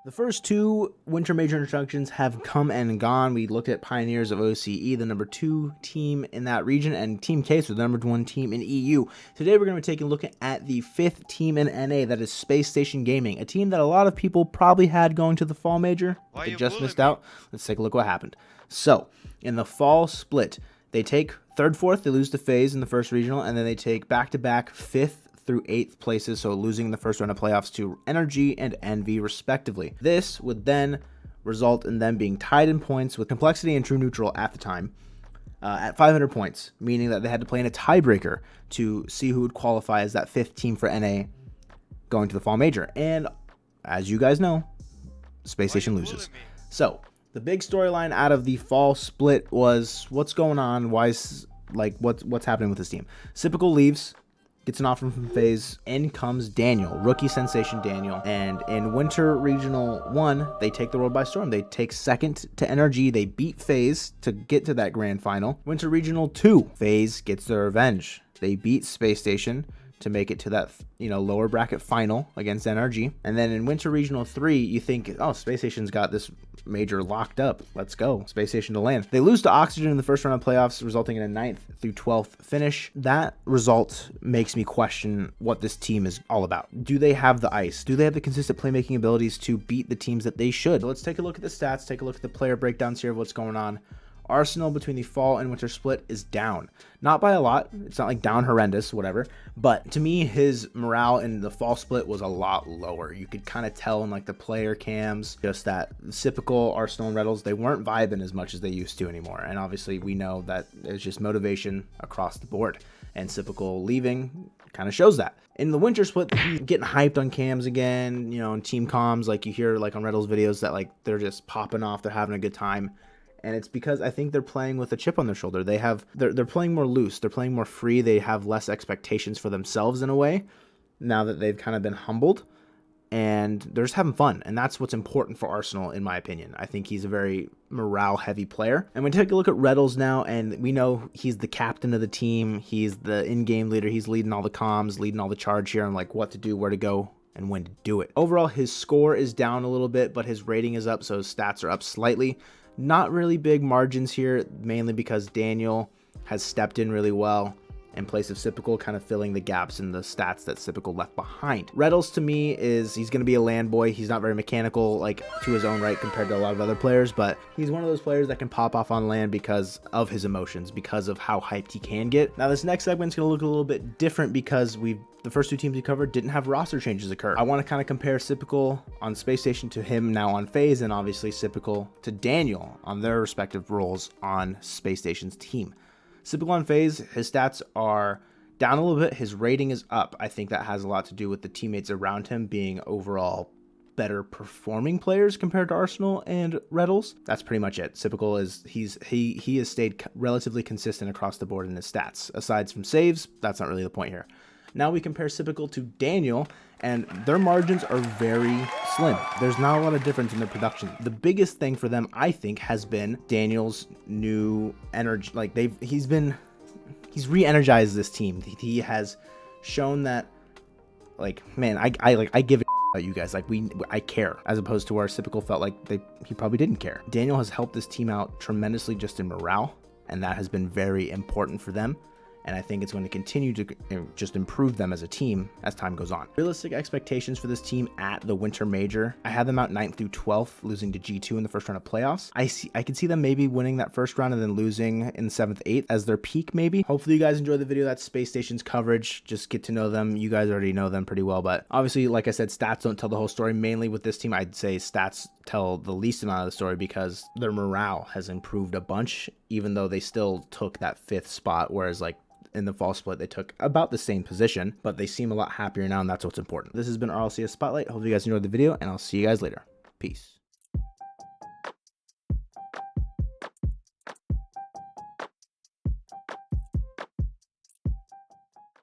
The first two Winter Major introductions have come and gone. We looked at Pioneers of OCE, the number 2 team in that region, and Team K, so the number 1 team in EU. Today we're going to be taking a look at the 5th team in NA, that is Spacestation Gaming, a team that a lot of people probably had going to the Fall Major. They just missed out. Let's take a look what happened. So, in the Fall split, they take 3rd, 4th, they lose to FaZe in the first regional, and then they take back-to-back 5th through 8th places, so losing the first round of playoffs to Energy and Envy respectively. This would then result in them being tied in points with Complexity and True Neutral at the time at 500 points, meaning that they had to play in a tiebreaker to see who would qualify as that 5th team for NA going to the Fall Major. And as you guys know, Spacestation loses. So the big storyline out of the Fall split was what's going on, what's happening with this team. Sypical leaves, gets an offer from FaZe. In comes Daniel, rookie sensation Daniel. And in Winter Regional 1, they take the world by storm. They take 2nd to NRG. They beat FaZe to get to that grand final. Winter Regional 2, FaZe gets their revenge. They beat Spacestation to make it to that, lower bracket final against NRG. And then in Winter Regional 3, you think, oh, Spacestation's got this major locked up. Let's go. Spacestation to land. They lose to Oxygen in the first round of playoffs, resulting in a 9th through 12th finish. That result makes me question what this team is all about. Do they have the ice? Do they have the consistent playmaking abilities to beat the teams that they should? So let's take a look at the stats, take a look at the player breakdowns here of what's going on. Arsenal between the fall and winter split is down. Not by a lot. It's not like down horrendous, whatever. But to me, his morale in the fall split was a lot lower. You could kind of tell in like the player cams, just that Sypical, Arsenal, and Reddles, they weren't vibing as much as they used to anymore. And obviously we know that it's just motivation across the board. And Sypical leaving kind of shows that. In the winter split, he's getting hyped on cams again, in team comms, like you hear like on Reddles videos that like they're just popping off, they're having a good time. And it's because I think they're playing with a chip on their shoulder. They're playing more loose. They're playing more free. They have less expectations for themselves in a way now that they've kind of been humbled. And they're just having fun. And that's what's important for Arsenal, in my opinion. I think he's a very morale-heavy player. And we take a look at Reddles now, and we know he's the captain of the team. He's the in-game leader. He's leading all the comms, leading all the charge here on like what to do, where to go, and when to do it. Overall, his score is down a little bit, but his rating is up, so his stats are up slightly. Not really big margins here, mainly because Daniel has stepped in really well in place of Sypical, kind of filling the gaps in the stats that Sypical left behind. Reddles to me he's going to be a land boy. He's not very mechanical, like to his own right compared to a lot of other players, but he's one of those players that can pop off on land because of his emotions, because of how hyped he can get. Now this next segment's going to look a little bit different because the first 2 teams we covered didn't have roster changes occur. I want to kind of compare Sypical on Spacestation to him now on FaZe, and obviously Sypical to Daniel on their respective roles on Spacestation's team. Sypical on FaZe, his stats are down a little bit. His rating is up. I think that has a lot to do with the teammates around him being overall better performing players compared to Arsenal and Reddles. That's pretty much it. Sypical he has stayed relatively consistent across the board in his stats. Aside from saves, that's not really the point here. Now we compare Sypical to Daniel, and their margins are very slim. There's not a lot of difference in their production. The biggest thing for them, I think, has been Daniel's new energy. Like he's re-energized this team. He has shown that, like, man, I give a about you guys. Like I care, as opposed to where Sypical felt like he probably didn't care. Daniel has helped this team out tremendously just in morale, and that has been very important for them. And I think it's going to continue to just improve them as a team as time goes on. Realistic expectations for this team at the Winter Major, I had them out 9th through 12th, losing to G2 in the first round of playoffs. I can see them maybe winning that first round and then losing in 7th, 8th as their peak maybe. Hopefully you guys enjoyed the video. That's Spacestation's coverage. Just get to know them. You guys already know them pretty well, but obviously, like I said, stats don't tell the whole story. Mainly with this team, I'd say stats tell the least amount of the story because their morale has improved a bunch, even though they still took that 5th spot, whereas like in the fall split, they took about the same position, but they seem a lot happier now, and that's what's important. This has been RLCS Spotlight. Hope you guys enjoyed the video, and I'll see you guys later. Peace.